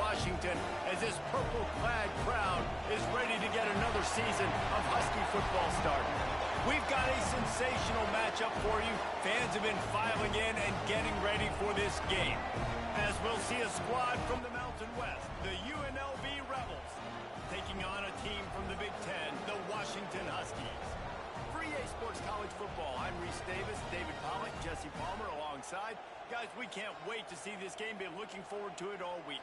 Washington as this purple-clad crowd is ready to get another season of Husky football started. We've got a sensational matchup for you. Fans have been filing in and getting ready for this game, as we'll see a squad from the Mountain West, the UNLV Rebels, taking on a team from the Big Ten, the Washington Huskies. For EA Sports College Football, I'm Reese Davis, David Pollack, Jesse Palmer alongside. Guys, we can't wait to see this game. Been looking forward to it all week.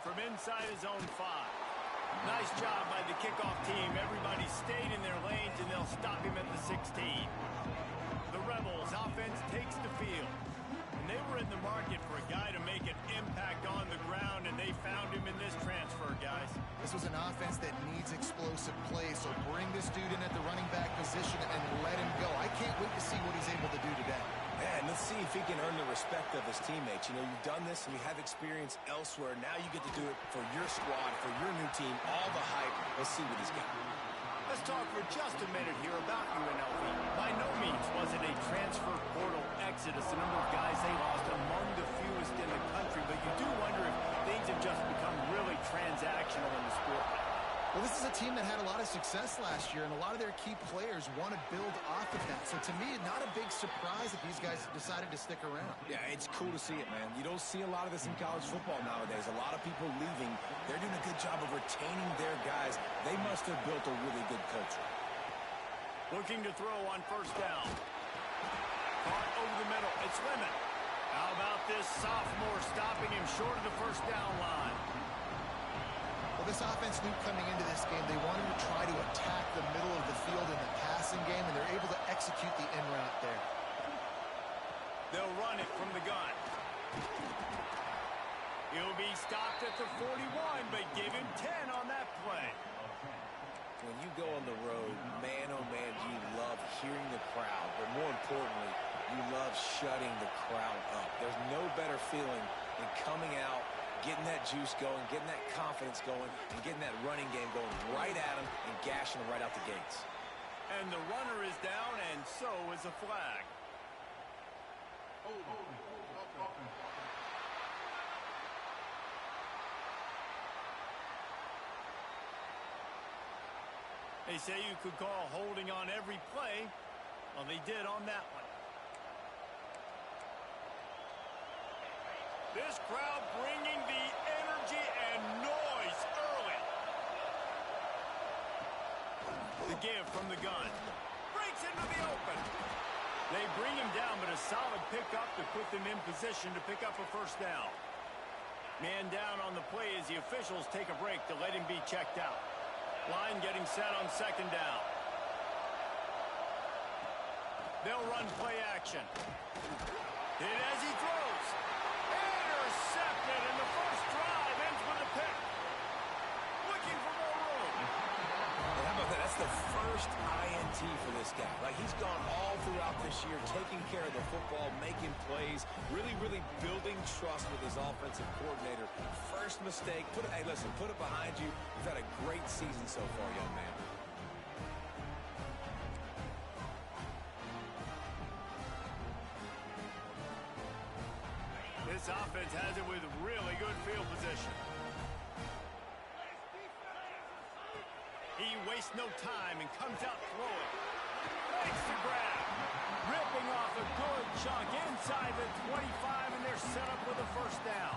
From inside his own 5. Nice job by the kickoff team. Everybody stayed in their lanes, and they'll stop him at the 16. The Rebels offense takes the field. And they were in the market for a guy to make an impact on the ground, and they found him in this transfer, guys. This was an offense that needs explosive plays, so bring this dude in at the running back position and let him go. I can't wait to see what he's able to do today. Man, let's see if he can earn the respect of his teammates. You know, you've done this and you have experience elsewhere. Now you get to do it for your squad, for your new team, all the hype. Let's see what he's got. Let's talk for just a minute here about UNLV. By no means was it a transfer portal exodus. The number of guys they lost among the fewest in the country, but you do wonder if things have just become really transactional in the sport. Well, this is a team that had a lot of success last year, and a lot of their key players want to build off of that. So to me, not a big surprise if these guys decided to stick around. Yeah, it's cool to see it, man. You don't see a lot of this in college football nowadays. A lot of people leaving. They're doing a good job of retaining their guys. They must have built a really good culture. Looking to throw on first down. Caught over the middle. It's Lemon. How about this sophomore stopping him short of the first down line? Well, this offense knew coming into this game they wanted to try to attack the middle of the field in the passing game, and they're able to execute the in route there. They'll run it from the gun. He'll be stopped at the 41, but give him 10 on that play. When you go on the road, man, oh man, you love hearing the crowd, but more importantly, you love shutting the crowd up. There's no better feeling than coming out, getting that juice going, getting that confidence going, and getting that running game going right at them and gashing them right out the gates. And the runner is down, and so is a flag. They say you could call holding on every play. Well, they did on that one. This crowd bringing the energy and noise early. The give from the gun. Breaks into the open. They bring him down, but a solid pickup to put them in position to pick up a first down. Man down on the play as the officials take a break to let him be checked out. Line getting set on second down. They'll run play action. Hit as he throws. Intercepted, and the first drive ends with a pick. Looking for more room. And how about that? That's the first INT for this guy. Like, he's gone all throughout this year, taking care of the football, making plays, really, really building trust with his offensive coordinator. First mistake, hey, listen, put it behind you. You've had a great season so far, young man. This offense has it with really good field position. He wastes no time and comes out throwing. Makes the grab. Ripping off a good chunk inside the 25, and they're set up with a first down.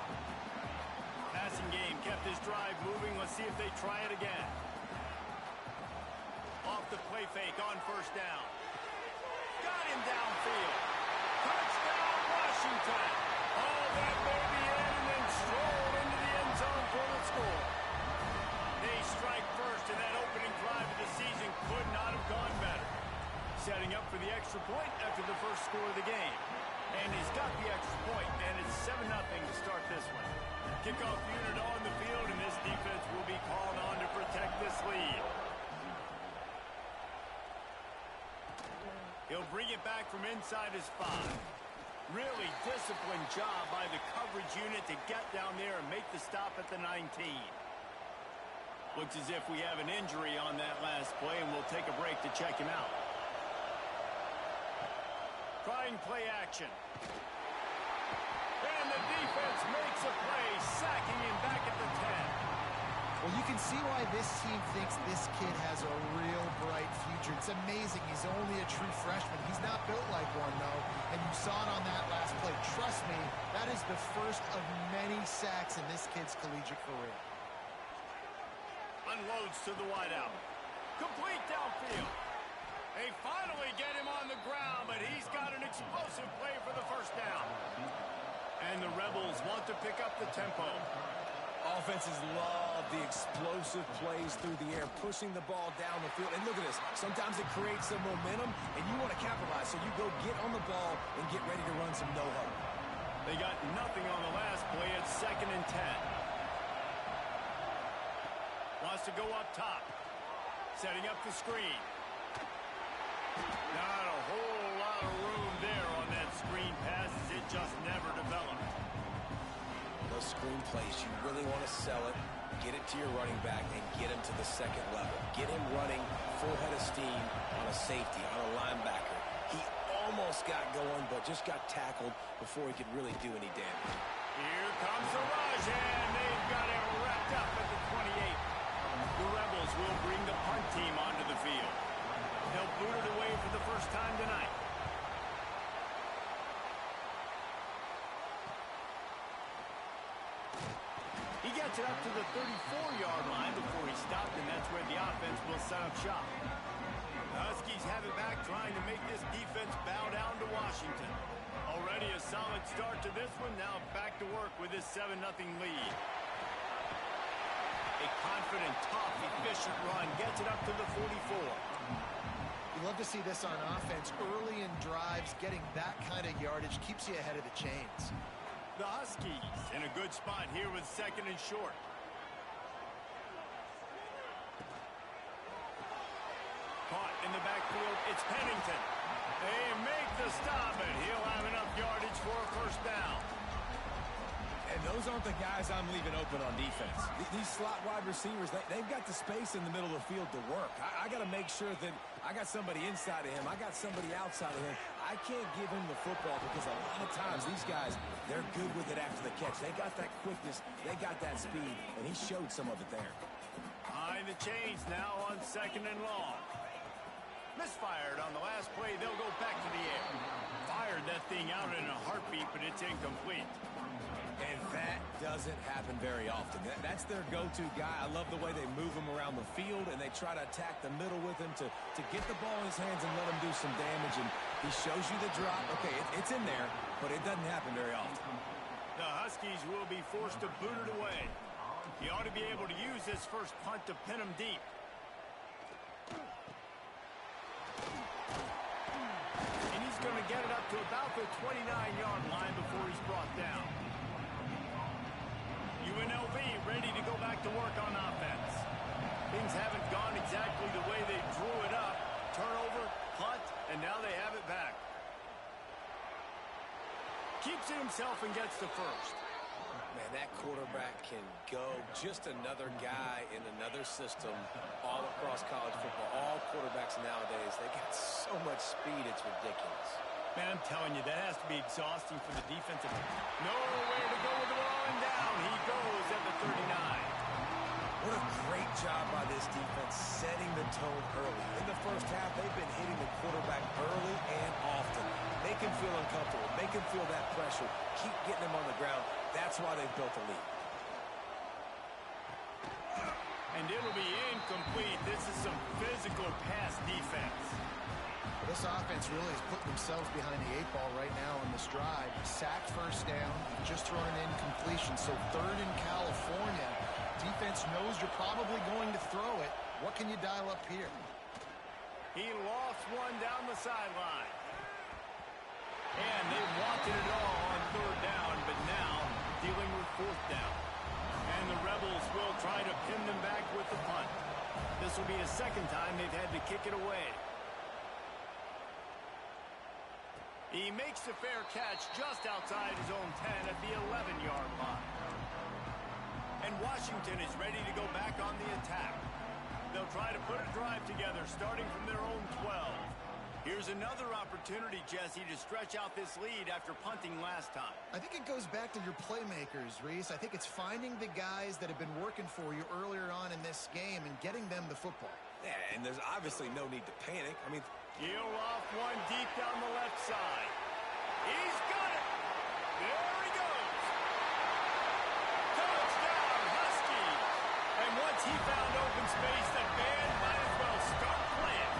Passing game kept this drive moving. Let's see if they try it again. Off the play fake on first down. Got him downfield. Touchdown, Washington. Oh, that may be in, and then strolled into the end zone for the score. They strike first, and that opening drive of the season could not have gone better. Setting up for the extra point after the first score of the game. And he's got the extra point, and it's 7-0 to start this one. Kickoff unit on the field, and this defense this lead. He'll bring it back from inside his 5. Really disciplined job by the coverage unit to get down there and make the stop at the 19. Looks as if we have an injury on that last play, and we'll take a break to check him out. Trying play action. And the defense makes a play, sacking him back at the 10. Well, you can see why this team thinks this kid has a real bright future. It's amazing. He's only a true freshman. He's not built like one, though, and you saw it on that last play. Trust me, that is the first of many sacks in this kid's collegiate career. Unloads to the wideout. Complete downfield. They finally get him on the ground, but he's got an explosive play for the first down. And the Rebels want to pick up the tempo. Offenses love the explosive plays through the air, pushing the ball down the field. And look at this. Sometimes it creates some momentum, and you want to capitalize. So you go get on the ball and get ready to run some no-huddle. They got nothing on the last play. It's 2nd and 10. Wants to go up top. Setting up the screen. Not a whole lot of room there on that screen pass, as it just never developed. Those screen plays, you really want to sell it, get it to your running back, and get him to the 2nd level. Get him running full head of steam on a safety, on a linebacker. He almost got going, but just got tackled before he could really do any damage. Here comes the rush, and they've got it wrapped up at the 28. The Rebels will bring the punt team onto the field. They'll boot it away for the first time tonight. He gets it up to the 34-yard line before he stopped, and that's where the offense will set up shop. The Huskies have it back, trying to make this defense bow down to Washington. Already a solid start to this one. Now back to work with this 7-0 lead. A confident, tough, efficient run gets it up to the 44. You love to see this on offense. Early in drives, getting that kind of yardage keeps you ahead of the chains. The Huskies in a good spot here with 2nd and short. Caught in the backfield, it's Pennington. They make the stop, and he'll have enough yardage for a first down. And those aren't the guys I'm leaving open on defense. These slot wide receivers, they've got the space in the middle of the field to work. I got to make sure that I got somebody inside of him. I got somebody outside of him. I can't give him the football because a lot of times these guys, they're good with it after the catch. They got that quickness. They got that speed, and he showed some of it there. Behind the chains now on 2nd and long. Misfired on the last play. They'll go back to the air. Fired that thing out in a heartbeat, but it's incomplete. And that doesn't happen very often. That's their go-to guy. I love the way they move him around the field, and they try to attack the middle with him to get the ball in his hands and let him do some damage. And he shows you the drop. Okay, it's in there, but it doesn't happen very often. The Huskies will be forced to boot it away. He ought to be able to use this first punt to pin him deep. And he's going to get it up to about the 29-yard line before he's brought down. UNLV ready to go back to work on offense. Things haven't gone exactly the way they drew it up. Turnover, punt, and now they have it back. Keeps it himself and gets the first. Man, that quarterback can go. Just another guy in another system all across college football. All quarterbacks nowadays, they got so much speed, it's ridiculous. Man, I'm telling you, that has to be exhausting for the defensive. Nowhere to go with the ball, and down he goes at the 39. What a great job by this defense setting the tone early. In the first half, they've been hitting the quarterback early and often. Make him feel uncomfortable. Make him feel that pressure. Keep getting him on the ground. That's why they've built a lead. And it'll be incomplete. This is some physical pass defense. This offense really is putting themselves behind the 8 ball right now on this drive. Sacked first down, just thrown an incompletion. So 3rd in California. Defense knows you're probably going to throw it. What can you dial up here? He lost one down the sideline. And they wanted it all on 3rd down, but now dealing with 4th down. And the Rebels will try to pin them back with the punt. This will be the second time they've had to kick it away. He makes the fair catch just outside his own 10 at the 11-yard line. And Washington is ready to go back on the attack. They'll try to put a drive together starting from their own 12. Here's another opportunity, Jesse, to stretch out this lead after punting last time. I think it goes back to your playmakers, Reese. I think it's finding the guys that have been working for you earlier on in this game and getting them the football. Yeah, and there's obviously no need to panic. I mean, He'll off one deep down the left side. He's got it. There he goes. Touchdown, Huskies. And once he found open space, the band might as well start playing.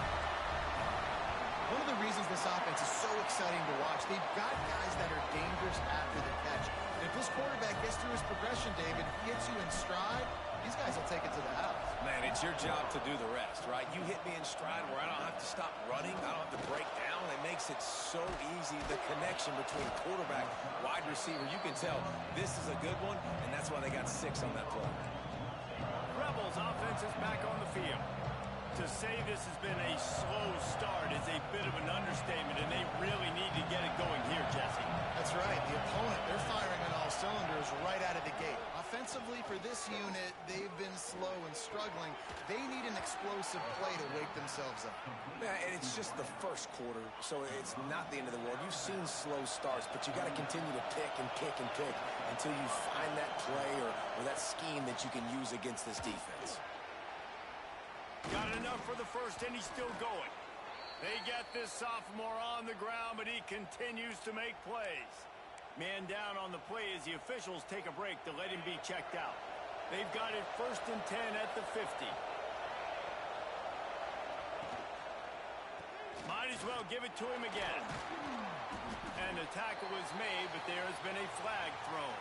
One of the reasons this offense is so exciting to watch, they've got guys that are dangerous after the catch. And if this quarterback gets through his progression, David, gets you in stride, these guys will take it to the house. man, it's your job to do the rest, right? You hit me in stride where I don't have to stop running. I don't have to break down. It makes it so easy, the connection between quarterback, wide receiver. You can tell this is a good one, and that's why they got 6 on that play. Rebels offense is back on the field. To say this has been a slow start is a bit of an understatement, and they really need to get it going here, Jesse. That's right. The opponent, they're firing on all cylinders right out of the gate. Offensively, for this unit, they've been slow and struggling. They need an explosive play to wake themselves up. Yeah, and it's just the first quarter, so it's not the end of the world. You've seen slow starts, but you got to continue to pick and pick and pick until you find that play or that scheme that you can use against this defense. Got enough for the first, and he's still going. They get this sophomore on the ground, but he continues to make plays. Man down on the play as the officials take a break to let him be checked out. They've got it 1st and 10 at the 50. Might as well give it to him again. And a tackle was made, but there has been a flag thrown.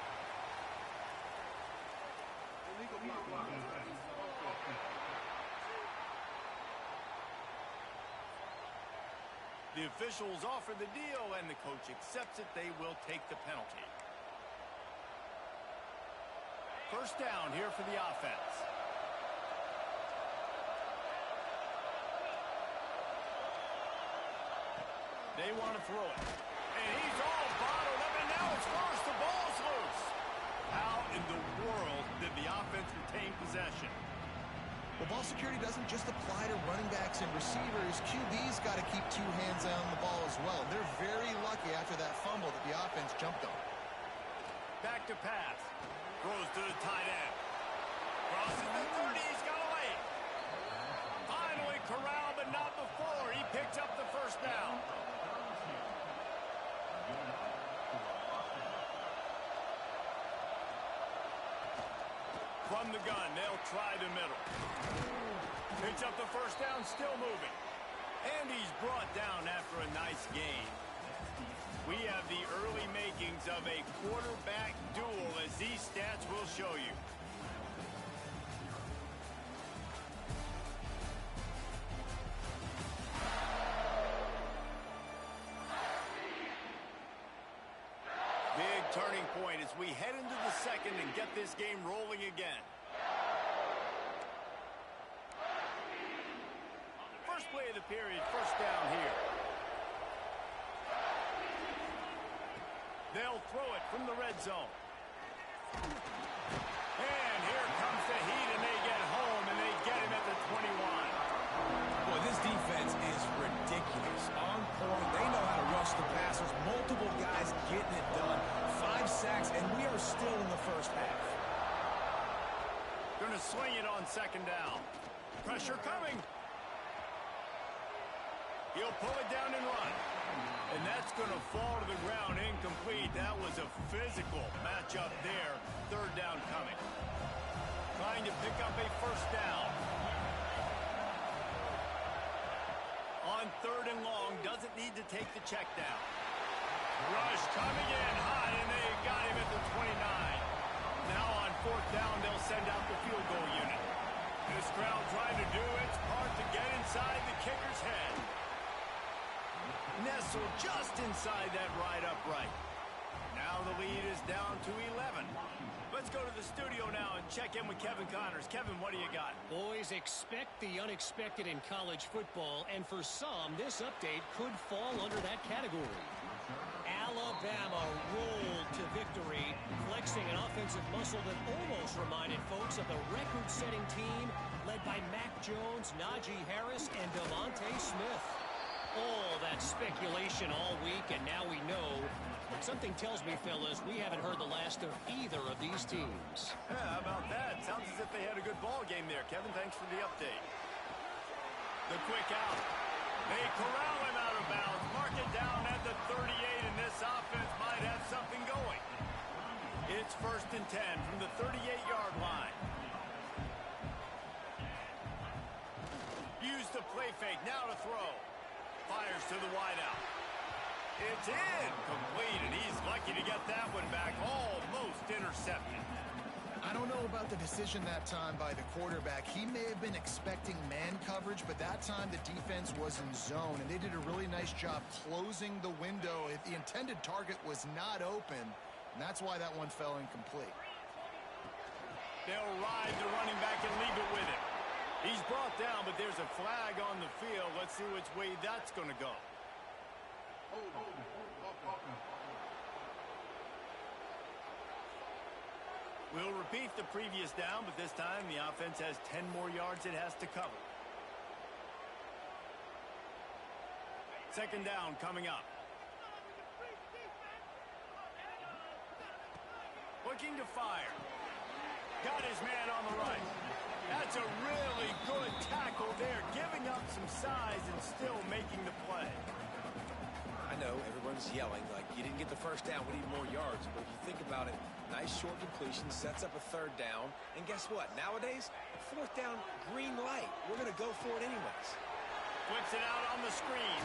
The officials offer the deal, and the coach accepts it. They will take the penalty. First down here for the offense. They want to throw it. And he's all bottled up, and now it's forced. The ball's loose. How in the world did the offense retain possession? Well, ball security doesn't just apply to running backs and receivers. QB's got to keep 2 hands on the ball as well. They're very lucky after that fumble that the offense jumped on. Back to pass. Throws to the tight end. Crosses the 30. He's got away. Finally corralled, but not before. He picks up the first down. From the gun, they'll try the middle. Picks up the first down, still moving. And he's brought down after a nice gain. We have the early makings of a quarterback duel, as these stats will show you. Big turning point as we head into the second and get this game rolling again. First play of the period, first down here. They'll throw it from the red zone. And here comes the heat, and they get home, and they get him at the 21. Boy, this defense is ridiculous. On point. They know how to rush the passers. Multiple guys getting it done. 5 sacks, and we are still in the first half. Going to swing it on second down. Pressure coming. He'll pull it down and run. And that's going to fall to the ground incomplete. That was a physical matchup there. Third down coming. Trying to pick up a first down. On 3rd and long, doesn't need to take the check down. Rush coming in hot, and they got him at the 29. Now on 4th down, they'll send out the field goal unit. This crowd trying to do its part to get inside the kicker's head. Nestled just inside that right upright. Now the lead is down to 11. Let's go to the studio now and check in with Kevin Connors. Kevin, what do you got? Boys, expect the unexpected in college football, and for some, this update could fall under that category. Alabama rolled to victory, flexing an offensive muscle that almost reminded folks of the record-setting team led by Mac Jones, Najee Harris, and Devontae Smith. All that speculation all week, and now we know. Something tells me, fellas, we haven't heard the last of either of these teams. Yeah, how about that? Sounds as if they had a good ball game there. Kevin, thanks for the update. The quick out. They corral him out of bounds. Mark it down at the 38, and this offense might have something going. It's 1st and 10 from the 38-yard line. Use the play fake. Now to throw. Fires to the wideout. It's incomplete, and he's lucky to get that one back. Almost intercepted. I don't know about the decision that time by the quarterback. He may have been expecting man coverage, but that time the defense was in zone, and they did a really nice job closing the window. If the intended target was not open, and that's why that one fell incomplete. They'll ride the running back and leave it with him. He's brought down, but there's a flag on the field. Let's see which way that's going to go. We'll repeat the previous down, but this time the offense has 10 more yards it has to cover. 2nd down coming up. Looking to fire. Got his man on the right. That's a really good tackle there, giving up some size and still making the play. I know everyone's yelling like you didn't get the 1st down, we need more yards. But if you think about it, nice short completion, sets up a 3rd down. And guess what? Nowadays, 4th down, green light. We're going to go for it anyways. Flips it out on the screen.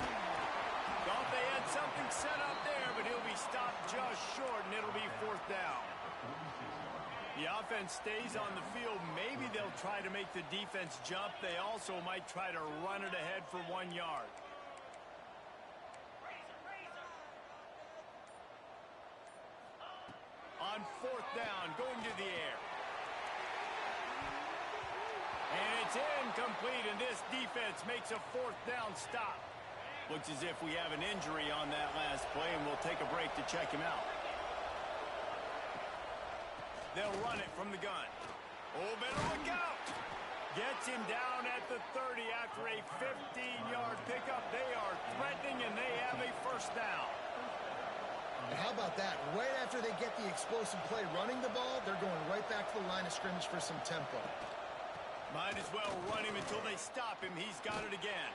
Thought they had something set up there, but he'll be stopped just short, and it'll be 4th down. The offense stays on the field. Maybe they'll try to make the defense jump. They also might try to run it ahead for 1 yard. On 4th down, going to the air. And it's incomplete, and this defense makes a 4th down stop. Looks as if we have an injury on that last play, and we'll take a break to check him out. They'll run it from the gun. Oh, better look out. Gets him down at the 30 after a 15-yard pickup. They are threatening, and they have a 1st down. And how about that? Right after they get the explosive play running the ball, they're going right back to the line of scrimmage for some tempo. Might as well run him until they stop him. He's got it again.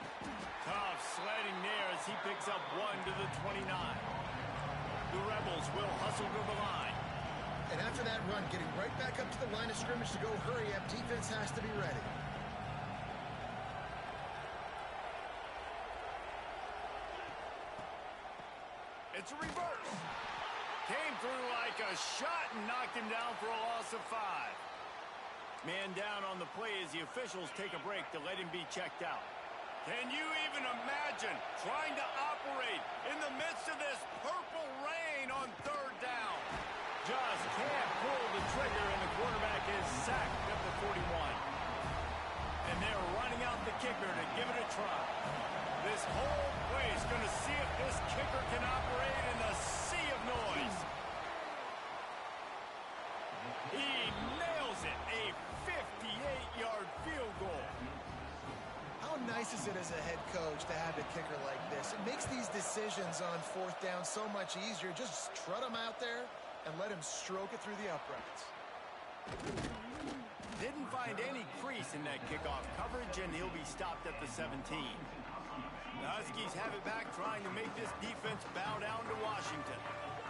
Tough sledding there as he picks up 1 to the 29. The Rebels will hustle to the line. And after that run, getting right back up to the line of scrimmage to go hurry up, defense has to be ready. It's a reverse. Came through like a shot and knocked him down for a loss of 5. Man down on the play as the officials take a break to let him be checked out. Can you even imagine trying to operate in the midst of this purple rain on 3rd down? Just can't pull the trigger, and the quarterback is sacked at the 41. And they're running out the kicker to give it a try. This whole play is going to see if this kicker can operate in the sea of noise. He nails it, a 58-yard field goal. How nice is it as a head coach to have a kicker like this? It makes these decisions on 4th down so much easier. Just trot him out there and let him stroke it through the uprights. Didn't find any crease in that kickoff coverage, and he'll be stopped at the 17. The Huskies have it back, trying to make this defense bow down to Washington.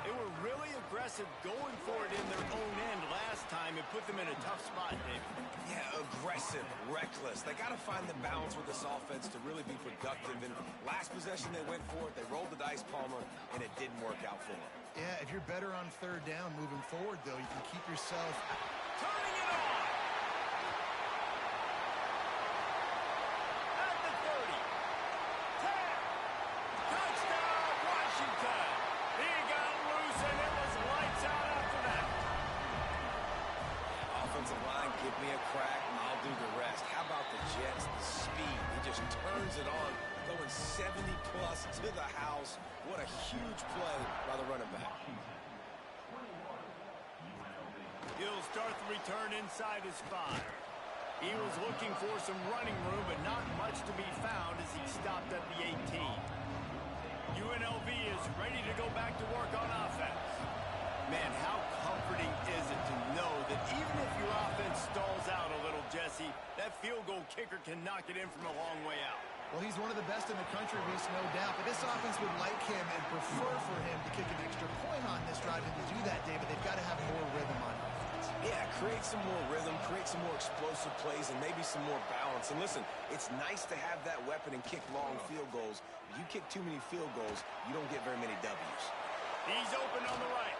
They were really aggressive going for it in their own end last time. It put them in a tough spot, David. Yeah, aggressive, reckless. They got to find the balance with this offense to really be productive. And last possession they went for it. They rolled the dice, Palmer, and it didn't work out for them. Yeah, if you're better on 3rd down moving forward, though, you can keep yourself... Turning it on! At the 30. 10. Touchdown, Washington! He got loose, and it was lights out after that. Give me a crack, I'll do the rest. How about the Jets, the speed? He just turns it on, going 70-plus to the house. What a huge play by the running back. He'll start the return inside his 5. He was looking for some running room, but not much to be found as he stopped at the 18. UNLV is ready to go back to work on offense. Man, how comforting is it to know that even if your offense stalls out a little, Jesse, that field goal kicker can knock it in from a long way out. Well, he's one of the best in the country, Reese, no doubt. But this offense would like him and prefer for him to kick an extra point on this drive. And to do that, David, they've got to have more rhythm on offense. Yeah, create some more rhythm, create some more explosive plays, and maybe some more balance. And listen, it's nice to have that weapon and kick long field goals. If you kick too many field goals, you don't get very many W's. He's open on the right.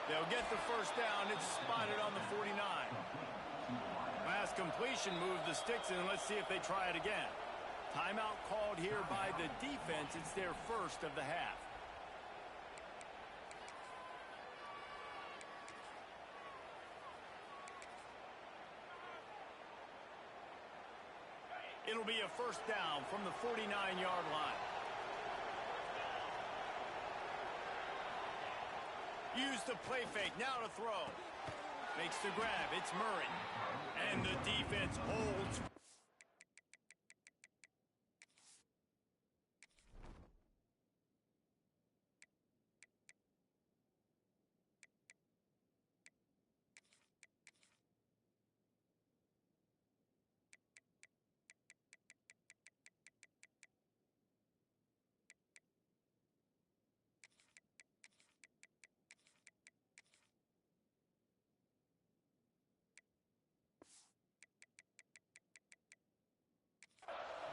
They'll get the first down. It's spotted on the 49. Pass completion moved the sticks in. Let's see if they try it again. Timeout called here by the defense. It's their first of the half. It'll be a first down from the 49-yard line. Use the play fake, now to throw. Makes the grab, it's Murray. And the defense holds.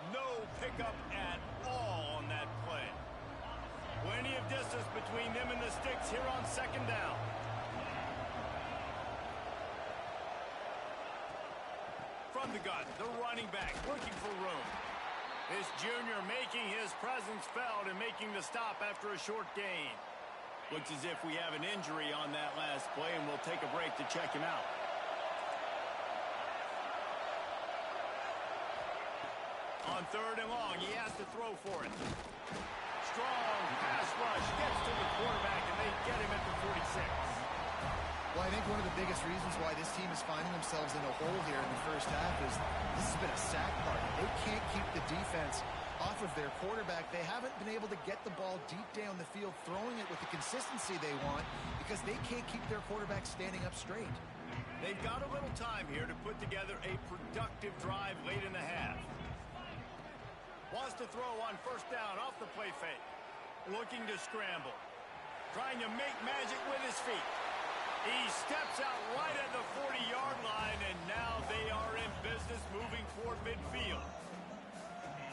No pickup at all on that play. Plenty of distance between them and the sticks here on second down. From the gun, the running back looking for room. This junior making his presence felt and making the stop after a short gain. Looks as if we have an injury on that last play, and we'll take a break to check him out. On third and long, he has to throw for it. Strong pass rush gets to the quarterback, and they get him at the 46. Well, I think one of the biggest reasons why this team is finding themselves in a hole here in the first half is this has been a sack party. They can't keep the defense off of their quarterback. They haven't been able to get the ball deep down the field, throwing it with the consistency they want because they can't keep their quarterback standing up straight. They've got a little time here to put together a productive drive late in the half. Wants to throw on first down off the play fake. Looking to scramble. Trying to make magic with his feet. He steps out right at the 40-yard line, and now they are in business moving toward midfield.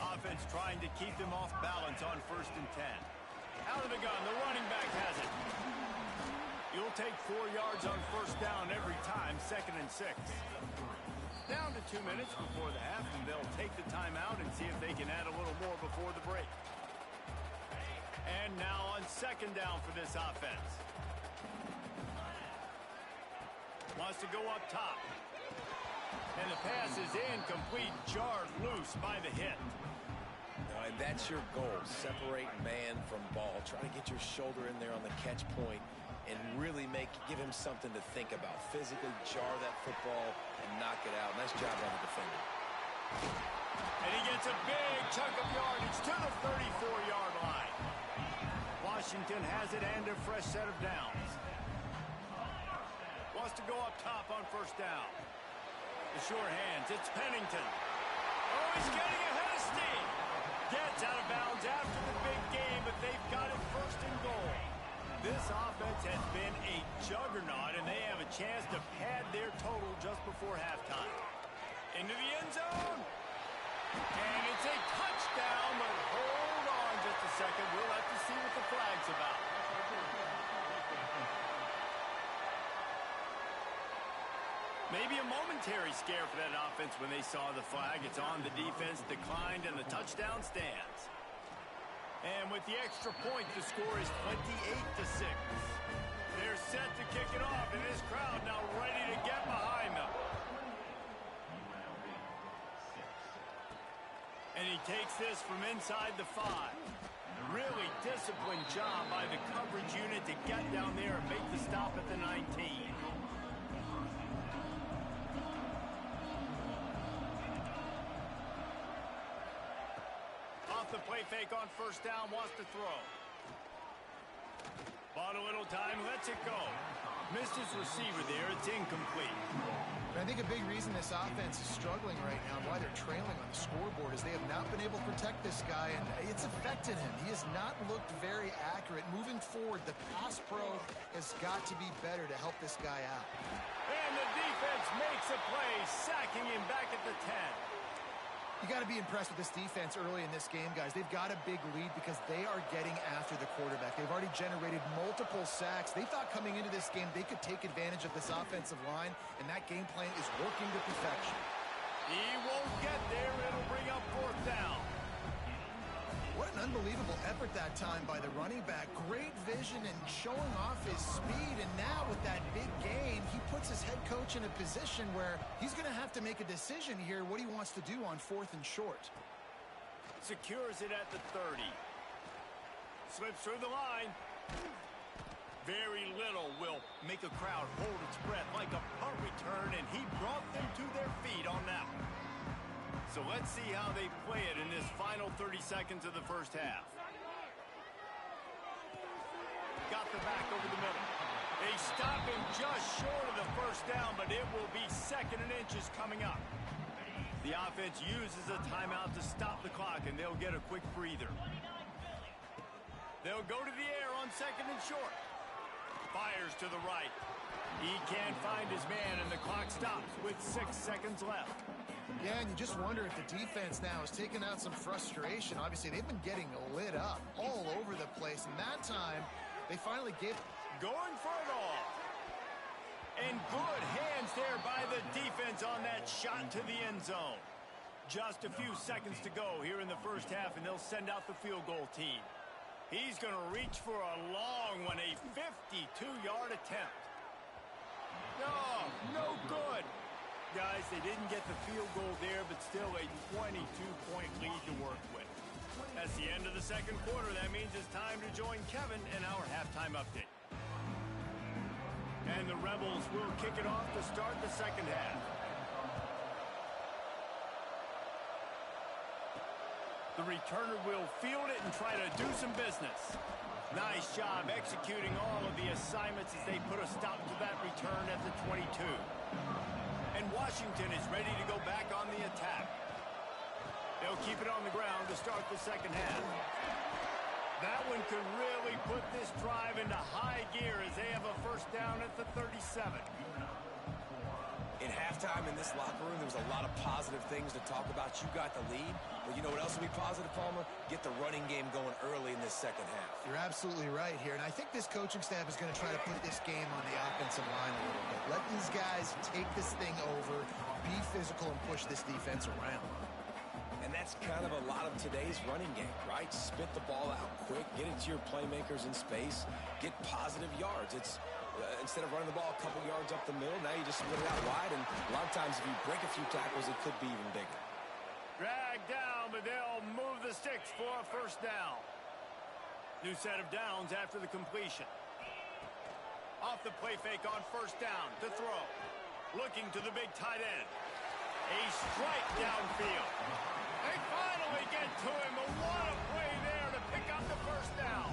Offense trying to keep them off balance on first and 10. Out of the gun, the running back has it. You'll take 4 yards on first down every time, second and 6. Down to 2 minutes before the half, and they'll take the timeout and see if they can add a little more before the break. And now on second down for this offense. Wants to go up top. And the pass is incomplete, jarred loose by the hit. And that's your goal, separate man from ball. Try to get your shoulder in there on the catch point and really give him something to think about. Physically jar that football and knock it out. Nice job on the defender. And he gets a big chunk of yardage to the 34-yard line. Washington has it and a fresh set of downs. Wants to go up top on first down. The sure hands, it's Pennington. Oh, he's getting ahead of steam. Gets out of bounds after the big game, but they've got it first and goal. This offense has been a juggernaut, and they have a chance to pad their total just before halftime. Into the end zone. And it's a touchdown, but hold on just a second. We'll have to see what the flag's about. Maybe a momentary scare for that offense when they saw the flag. It's on, the defense declined, and the touchdown stands. And with the extra point, the score is 28-6. They're set to kick it off, and this crowd now ready to get behind them. takes this from inside the 5. Really disciplined job by the coverage unit to get down there and make the stop at the 19. Off the play fake on first down, wants to throw. Bought a little time, lets it go. Missed his receiver there, it's incomplete. And I think a big reason this offense is struggling right now and why they're trailing on the scoreboard is they have not been able to protect this guy, and it's affected him. He has not looked very accurate. Moving forward, the pass pro has got to be better to help this guy out. And the defense makes a play, sacking him back at the 10. You got to be impressed with this defense early in this game, guys. They've got a big lead because they are getting after the quarterback. They've already generated multiple sacks. They thought coming into this game they could take advantage of this offensive line, and that game plan is working to perfection. He won't get there. It'll bring up fourth down. What an unbelievable effort that time by the running back. Great vision and showing off his speed, and now with that big gain, he puts his head coach in a position where he's going to have to make a decision here what he wants to do on 4th and short. Secures it at the 30. Slips through the line. Very little will make a crowd hold its breath like a punt return, and he brought them to their feet on that one. So let's see how they play it in this final 30 seconds of the first half. Got the back over the middle. They stop him just short of the first down, but it will be 2nd and inches coming up. The offense uses a timeout to stop the clock, and they'll get a quick breather. They'll go to the air on 2nd and short. Fires to the right. He can't find his man, and the clock stops with 6 seconds left. Yeah, and you just wonder if the defense now has taken out some frustration. Obviously, they've been getting lit up all over the place, and that time, they finally gave... Going for it all. And good hands there by the defense on that shot to the end zone. Just a few seconds to go here in the first half, and they'll send out the field goal team. He's going to reach for a long one, a 52-yard attempt. No good. Guys, they didn't get the field goal there, but still a 22-point lead to work with. That's the end of the second quarter. That means it's time to join Kevin in our halftime update. And the Rebels will kick it off to start the second half. The returner will field it and try to do some business. Nice job executing all of the assignments as they put a stop to that return at the 22. And Washington is ready to go back on the attack. They'll keep it on the ground to start the second half. That one could really put this drive into high gear as they have a first down at the 37. In halftime in this locker room, there was a lot of positive things to talk about. You got the lead, but you know what else will be positive, Palmer? Get the running game going early in this second half. You're absolutely right here, and I think this coaching staff is going to try to put this game on the offensive line a little bit. Let these guys take this thing over, be physical, and push this defense around. And that's kind of a lot of today's running game, right? Spit the ball out quick, get it to your playmakers in space, get positive yards. It's instead of running the ball a couple yards up the middle, now you just split it out wide, and a lot of times if you break a few tackles, it could be even bigger. Drag down, but they'll move the sticks for a first down. New set of downs after the completion. Off the play fake on first down to throw. Looking to the big tight end. A strike downfield. They finally get to him, but what a play there to pick up the first down.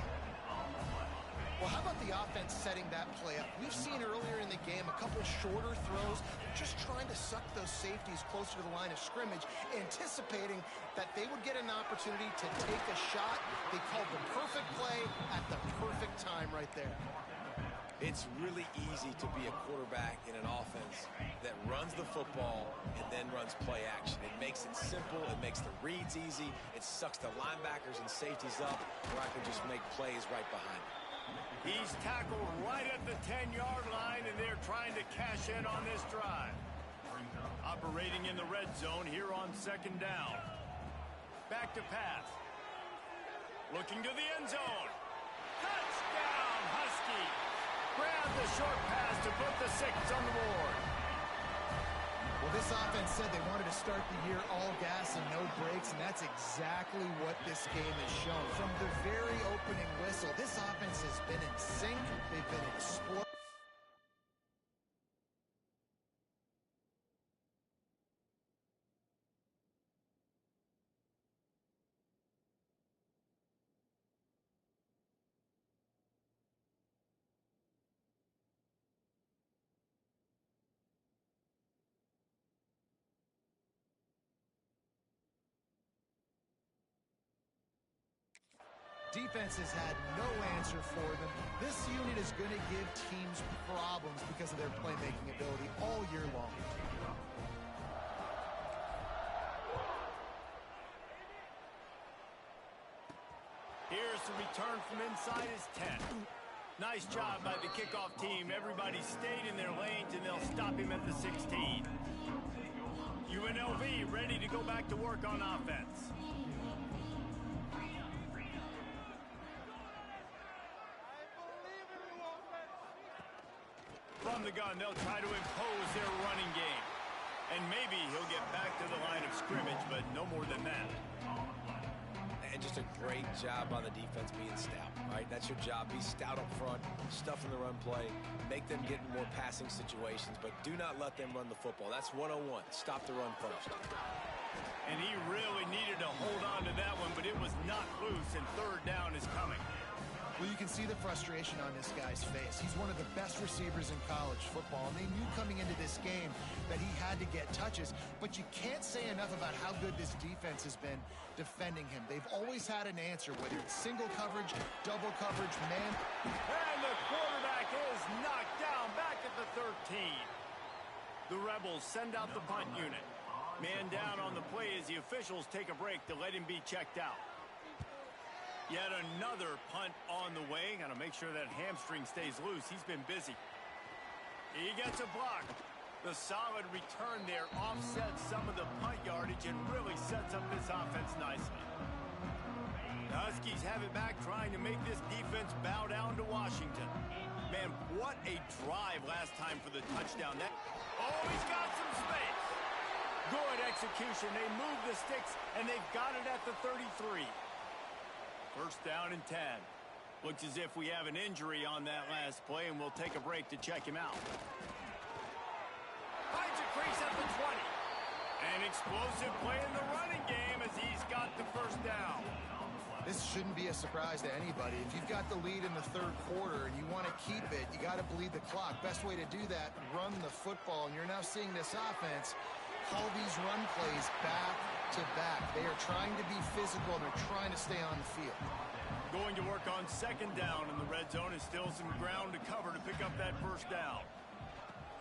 Well, how about the offense setting that play up? We've seen earlier in the game a couple shorter throws, just trying to suck those safeties closer to the line of scrimmage, anticipating that they would get an opportunity to take a shot. They called the perfect play at the perfect time right there. It's really easy to be a quarterback in an offense that runs the football and then runs play action. It makes it simple. It makes the reads easy. It sucks the linebackers and safeties up where I can just make plays right behind them. He's tackled right at the 10-yard line, and they're trying to cash in on this drive. Operating in the red zone here on second down. Back to pass. Looking to the end zone. Touchdown, Husky. Grab the short pass to put the 6 on the board. Well, This offense said they wanted to start the year all gas and no brakes, and that's exactly what this game has shown. From the very opening whistle, this offense has been in sync. They've been explosive. Defense has had no answer for them. This unit is going to give teams problems because of their playmaking ability all year long. Here's the return from inside his 10. Nice job by the kickoff team. Everybody stayed in their lanes, and they'll stop him at the 16. UNLV ready to go back to work on offense. From the gun, they'll try to impose their running game. And maybe he'll get back to the line of scrimmage, but no more than that. And just a great job by the defense being stout. All right, that's your job. Be stout up front, stuff in the run play, make them get in more passing situations, but do not let them run the football. That's 101. Stop the run first. And he really needed to hold on to that one, but it was not loose, and third down is coming. Well, you can see the frustration on this guy's face. He's one of the best receivers in college football, and they knew coming into this game that he had to get touches, but you can't say enough about how good this defense has been defending him. They've always had an answer, whether it's single coverage, double coverage, man. And the quarterback is knocked down back at the 13. The Rebels send out the punt unit. Man down on the play as the officials take a break to let him be checked out. Yet another punt on the way. Got to make sure that hamstring stays loose. He's been busy. He gets a block. The solid return there offsets some of the punt yardage and really sets up this offense nicely. The Huskies have it back, trying to make this defense bow down to Washington. Man, what a drive last time for the touchdown. He's got some space. Good execution. They move the sticks, and they've got it at the 33. First down and 10. Looks as if we have an injury on that last play, and we'll take a break to check him out. Finds a crease at the 20. An explosive play in the running game as he's got the first down. This shouldn't be a surprise to anybody. If you've got the lead in the third quarter and you want to keep it, you got to bleed the clock. Best way to do that, run the football. And you're now seeing this offense call these run plays back to back. They are trying to be physical, and they're trying to stay on the field. Going to work on second down in the red zone, is still some ground to cover to pick up that first down.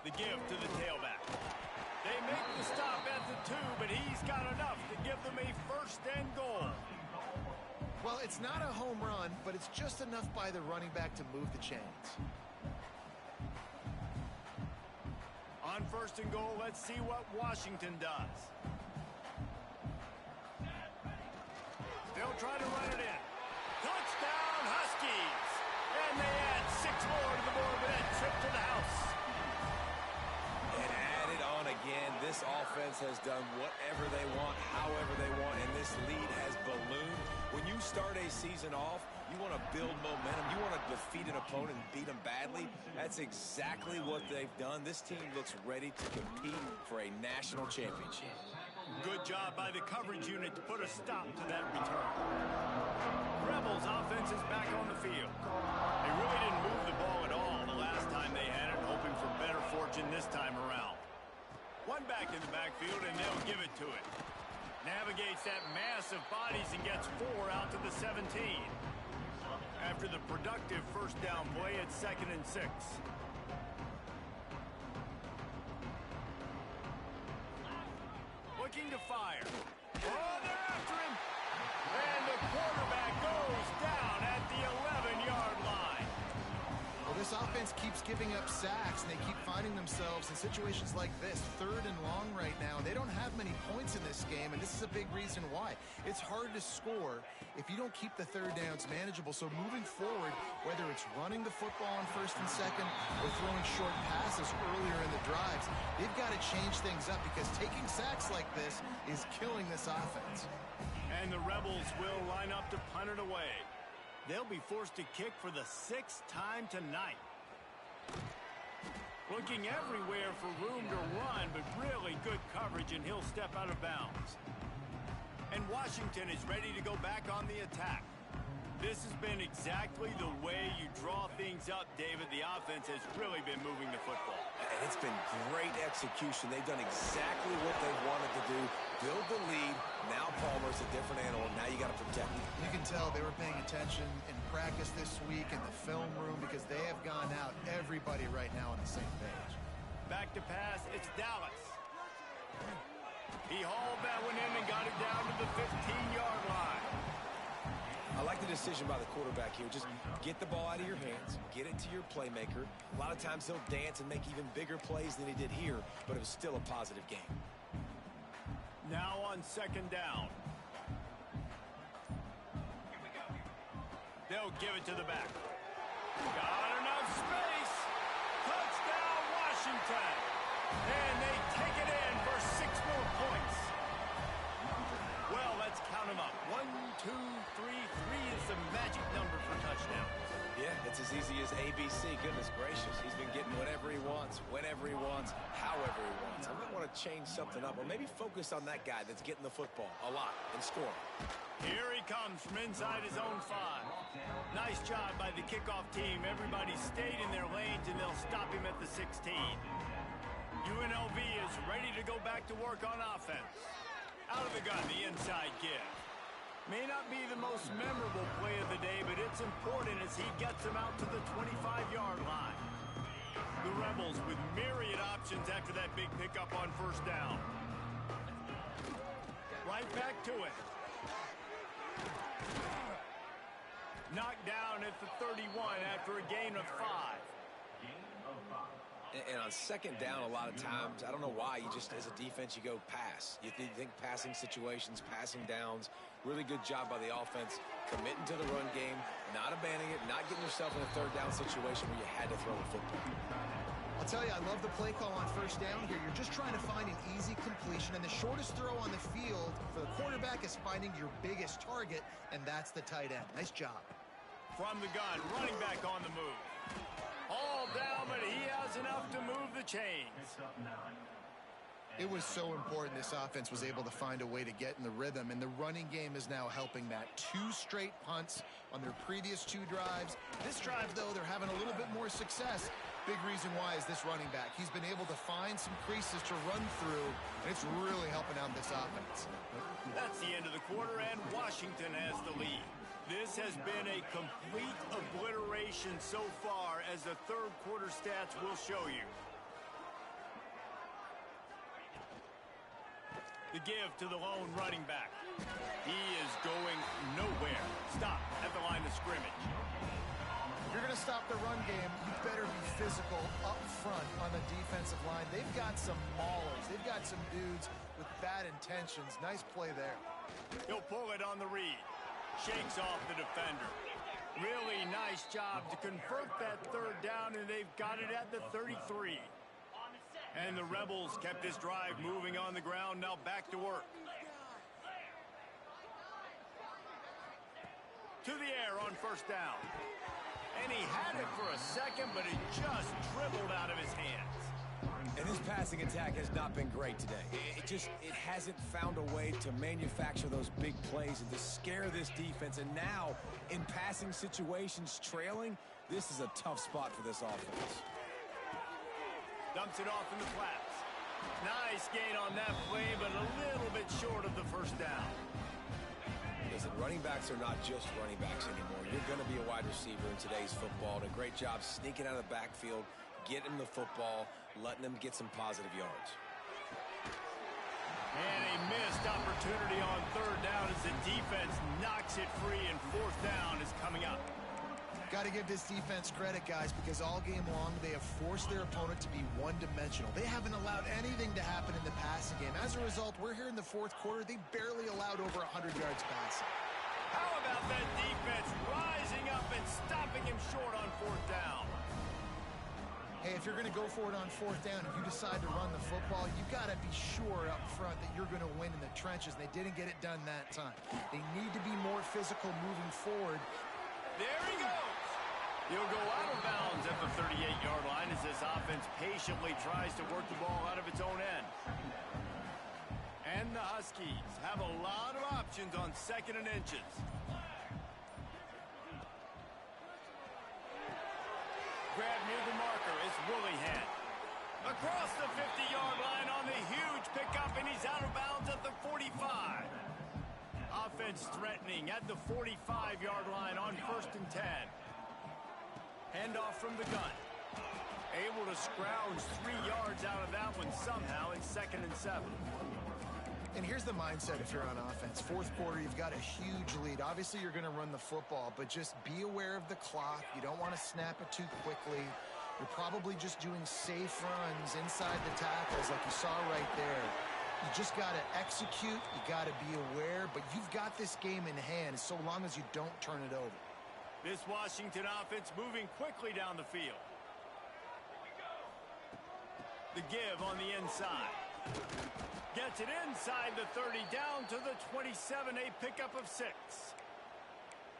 The give to the tailback. They make the stop at the 2, but he's got enough to give them a first and goal. Well, it's not a home run, but it's just enough by the running back to move the chains. On first and goal, let's see what Washington does. They'll try to run it in. Touchdown, Huskies! And they add 6 more to the board with that trip to the house. And add it on again. This offense has done whatever they want, however they want, and this lead has ballooned. When you start a season off, you want to build momentum. You want to defeat an opponent and beat them badly. That's exactly what they've done. This team looks ready to compete for a national championship. Good job by the coverage unit to put a stop to that return. Rebels offense is back on the field. They really didn't move the ball at all the last time they had it, hoping for better fortune this time around. One back in the backfield, and they'll give it to it. Navigates that mass of bodies and gets 4 out to the 17. After the productive first down play, it's 2nd and 6. Looking to fire. Oh, they're after him. And the quarterback goes down at the 11-yard line. Well, this this offense keeps giving up sacks, and they keep finding themselves in situations like this, 3rd and long right now. They don't have many points in this game, and this is a big reason why. It's hard to score if you don't keep the 3rd downs manageable. So moving forward, whether it's running the football on 1st and 2nd or throwing short passes earlier in the drives, they've got to change things up because taking sacks like this is killing this offense. And the Rebels will line up to punt it away. They'll be forced to kick for the 6th time tonight. Looking everywhere for room to run, but really good coverage, and he'll step out of bounds. And Washington is ready to go back on the attack. This has been exactly the way you draw things up, David. The offense has really been moving the football. And it's been great execution. They've done exactly what they wanted to do. Build the lead. Now Palmer's a different animal. Now you got to protect him. You can tell they were paying attention in practice this week in the film room because they have gone out, everybody right now on the same page. Back to pass, it's Dallas. He hauled that one in and got it down to the 15-yard line. I like the decision by the quarterback here. Just get the ball out of your hands, get it to your playmaker. A lot of times he'll dance and make even bigger plays than he did here, but it was still a positive game. Now on 2nd down. They'll give it to the back. Got enough space. Touchdown, Washington. And they take it in for 6 more points. Well, let's count them up. 1, 2, 3. 3 is the magic number for touchdowns. Yeah, it's as easy as ABC. Goodness gracious. He's been getting whatever he wants, whenever he wants, however he wants. I might want to change something up, or maybe focus on that guy that's getting the football a lot and score. Here he comes from inside his own 5. Nice job by the kickoff team. Everybody stayed in their lanes, and they'll stop him at the 16. UNLV is ready to go back to work on offense. Out of the gun, the inside give. May not be the most memorable play of the day, but it's important as he gets him out to the 25-yard line. The Rebels with myriad options after that big pickup on 1st down. Right back to it. Knocked down at the 31 after a gain of 5. And on 2nd down, a lot of times, I don't know why, you just, as a defense, you go pass. You think passing situations, passing downs. Really good job by the offense, committing to the run game, not abandoning it, not getting yourself in a 3rd down situation where you had to throw the football. I'll tell you, I love the play call on 1st down here. You're just trying to find an easy completion, and the shortest throw on the field for the quarterback is finding your biggest target, and that's the tight end. Nice job. From the gun, running back on the move. All down, but he has enough to move the chains. It was so important this offense was able to find a way to get in the rhythm, and the running game is now helping that. 2 straight punts on their previous 2 drives. This drive, though, they're having a little bit more success. Big reason why is this running back. He's been able to find some creases to run through, and it's really helping out this offense. That's the end of the quarter, and Washington has the lead. This has been a complete obliteration so far, as the 3rd quarter stats will show you. The give to the lone running back. He is going nowhere. Stop at the line of scrimmage. If you're going to stop the run game, you better be physical up front on the defensive line. They've got some maulers. They've got some dudes with bad intentions. Nice play there. He'll pull it on the read. Shakes off the defender. Really nice job to convert that 3rd down, and they've got it at the 33. And the Rebels kept this drive moving on the ground. Now back to work. To the air on 1st down. And he had it for a second, but it just dribbled out of his hands. And this passing attack has not been great today. It hasn't found a way to manufacture those big plays and to scare this defense. And now, in passing situations, trailing, this is a tough spot for this offense. Dumps it off in the flats. Nice gain on that play, but a little bit short of the 1st down. Listen, running backs are not just running backs anymore. You're going to be a wide receiver in today's football. And a great job sneaking out of the backfield, getting the football, letting them get some positive yards. And a missed opportunity on 3rd down as the defense knocks it free, and 4th down is coming up. Got to give this defense credit, guys, because all game long they have forced their opponent to be one-dimensional. They haven't allowed anything to happen in the passing game. As a result, we're here in the fourth quarter. They barely allowed over 100 yards passing. How about that defense rising up and stopping him short on fourth down? Hey, if you're going to go for it on fourth down, if you decide to run the football, you got to be sure up front that you're going to win in the trenches. They didn't get it done that time. They need to be more physical moving forward. There he goes. He'll go out of bounds at the 38-yard line as this offense patiently tries to work the ball out of its own end. And the Huskies have a lot of options on 2nd and inches. Grab near the marker is Willingham. Across the 50-yard line on the huge pickup, and he's out of bounds at the 45. Offense threatening at the 45-yard line on 1st and 10. Handoff from the gun. Able to scrounge 3 yards out of that one somehow in 2nd and 7. And here's the mindset if you're on offense. Fourth quarter, you've got a huge lead. Obviously, you're going to run the football, but just be aware of the clock. You don't want to snap it too quickly. You're probably just doing safe runs inside the tackles like you saw right there. You just got to execute. You got to be aware, but you've got this game in hand so long as you don't turn it over. This Washington offense moving quickly down the field. The give on the inside. Gets it inside the 30, down to the 27, a pickup of 6.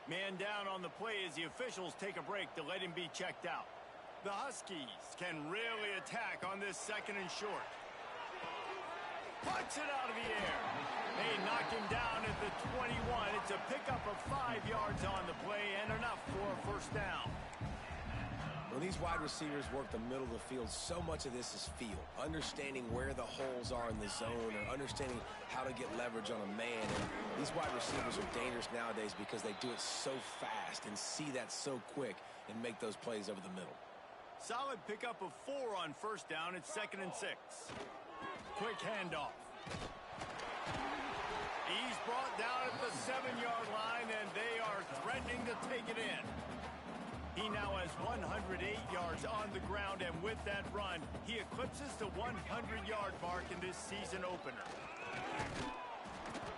Man down on the play as the officials take a break to let him be checked out. The Huskies can really attack on this 2nd and short. Puts it out of the air. They knock him down at the 21. It's a pickup of 5 yards on the play and enough for a first down. When these wide receivers work the middle of the field, so much of this is feel. Understanding where the holes are in the zone or understanding how to get leverage on a man. And these wide receivers are dangerous nowadays because they do it so fast and see that so quick and make those plays over the middle. Solid pickup of 4 on first down. It's 2nd and 6. Quick handoff. He's brought down at the 7-yard line, and they are threatening to take it in. He now has 108 yards on the ground, and with that run, he eclipses the 100-yard mark in this season opener.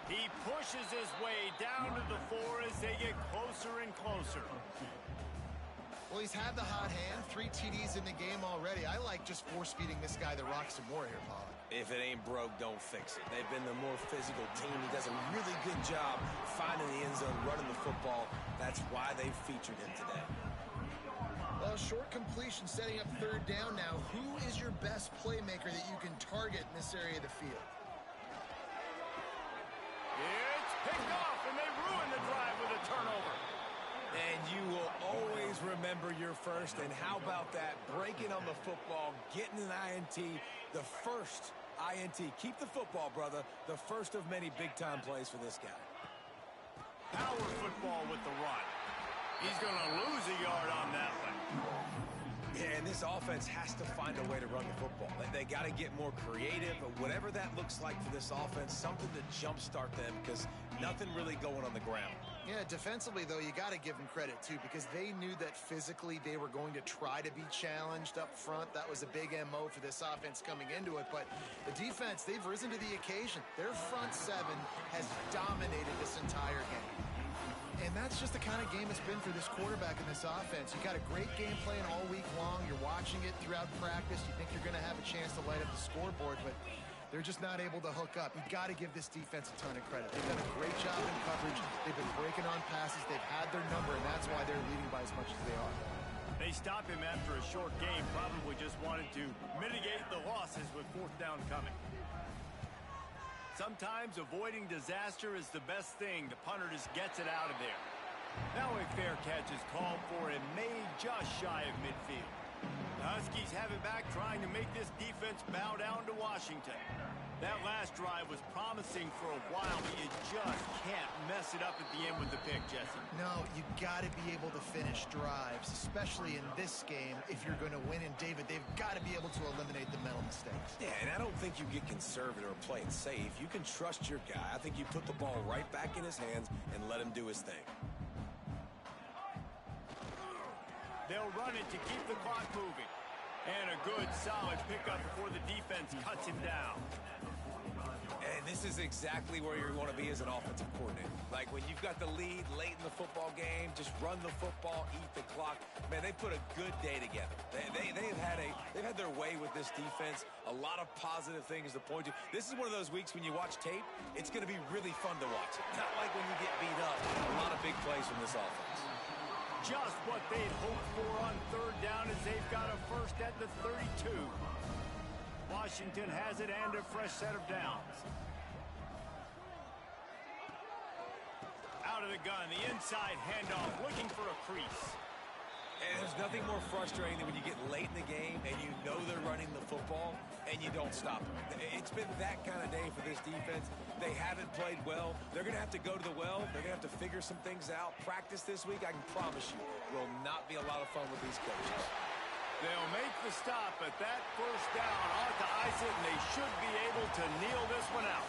He pushes his way down to the 4 as they get closer and closer. Well, he's had the hot hand, 3 TDs in the game already. I like just force-feeding this guy the rock some more here, Pollock. If it ain't broke, don't fix it. They've been the more physical team. He does a really good job finding the end zone, running the football. That's why they've featured him today. Well, short completion, setting up 3rd down now. Who is your best playmaker that you can target in this area of the field? It's picked off, and they ruin the drive with a turnover. And you will always remember your first. And how about that? Breaking on the football, getting an INT, the first INT. Keep the football, brother. The first of many big-time plays for this guy. Power football with the run. He's going to lose a yard on that one. Yeah, and this offense has to find a way to run the football. They got to get more creative, but whatever that looks like for this offense, something to jumpstart them because nothing really going on the ground. Yeah, defensively, though, you got to give them credit, too, because they knew that physically they were going to try to be challenged up front. That was a big MO for this offense coming into it. But the defense, they've risen to the occasion. Their front 7 has dominated this entire game. And that's just the kind of game it's been for this quarterback in this offense. You got a great game plan all week long. You're watching it throughout practice. You think you're going to have a chance to light up the scoreboard, but they're just not able to hook up. You got to give this defense a ton of credit. They've done a great job in coverage. They've been breaking on passes. They've had their number, and that's why they're leading by as much as they are. They stop him after a short game. Probably just wanted to mitigate the losses with 4th down coming. Sometimes avoiding disaster is the best thing. The punter just gets it out of there. Now a fair catch is called for and made just shy of midfield. The Huskies have it back, trying to make this defense bow down to Washington. That last drive was promising for a while, but you just can't mess it up at the end with the pick, Jesse. No, you got to be able to finish drives, especially in this game. If you're going to win, and David, they've got to be able to eliminate the mental mistakes. Yeah, and I don't think you get conservative or play it safe. You can trust your guy. I think you put the ball right back in his hands and let him do his thing. they'll run it to keep the clock moving. And a good, solid pickup before the defense cuts him down. And this is exactly where you want to be as an offensive coordinator. Like when you've got the lead late in the football game, just run the football, eat the clock. Man, they put a good day together. They've had their way with this defense. A lot of positive things to point to. This is one of those weeks when you watch tape, it's going to be really fun to watch. Not like when you get beat up. A lot of big plays from this offense. Just what they'd hoped for on third down as they've got a first at the 32. Washington has it and a fresh set of downs. Out of the gun, the inside handoff, looking for a crease. And there's nothing more frustrating than when you get late in the game and you know they're running the football and you don't stop them. It's been that kind of day for this defense. They haven't played well. They're going to have to go to the well. They're going to have to figure some things out. Practice this week, I can promise you, will not be a lot of fun with these coaches. They'll make the stop, but that first down ought to ice it, and they should be able to kneel this one out.